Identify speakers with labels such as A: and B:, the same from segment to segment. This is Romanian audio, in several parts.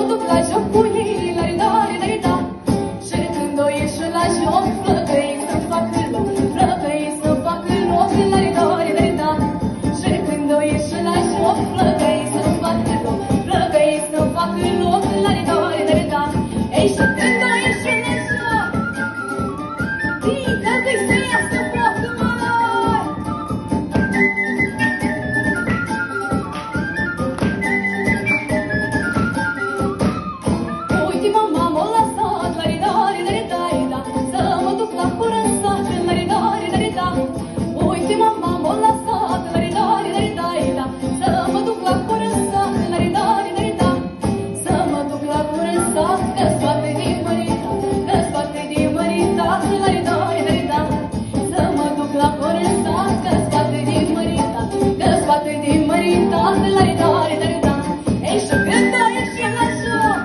A: mă duc la joc cu ei, la-ri-da-ri-da-ri-da. Și când o ieși la joc, flăcăi să-mi facă loc, flăcăi să-mi facă loc, la-ri-da-ri-da-ri-da. Și când o ieși la joc, flăcăi să-mi facă loc, flăcăi să-mi facă loc, la-ri-da-ri-da-ri-da. Ei, și când o ieși la joc, flăcăi să iasă foc, măi! Uite, mama m-a lăsat, la-ri-da-ri-da-ri-da, să mă duc la curând sat, la-ri-da-ri-da-ri-da. Uite, mama m-a lăsat, la-ri-da-ri-da-ri-da, să mă duc la curând sat, la-ri-da-ri-da-ri-da. Să mă duc la curând sat, că-s foarte din mărita, că-s foarte din mărita, la-ri-da-ri-da-ri-da. Să mă duc la curând sat, că-s foarte din mărita, că-s foarte din mărita, la-ri-da-ri-da-ri-da. Ei, și când o ieși la joc,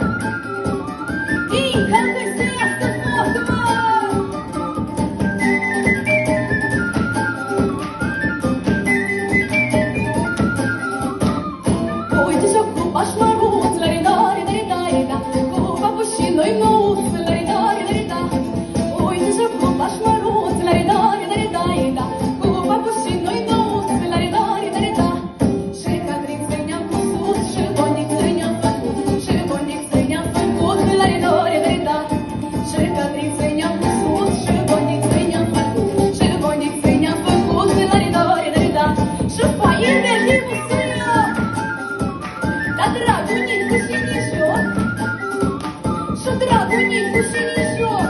A: flăcăi să iasă foc, măi! Uite joc cu pașmaruț, la-ri-da-ri-da-ri-da, cu papuși noi nouți, la-ri-da-ri-da-ri-da. Uite joc cu pașmaruț, la-ri-da-ri-da-ri-da, cu papuși noi nouți, la-ri-da-ri-da-ri-da. Și Catriță ne-am pus și bonică ne-am făcut, și bonică ne-am făcut, la-ri-da-ri-da-ri-da. Și Catriță ne-am pus și bonică ne-am făcut, și bonică ne-am făcut, la-ri-da-ri-da-ri-da. Și foaie verde cu suioc, dar dragul Nicu și Nișoc, și dragul Nicu și Nișoc.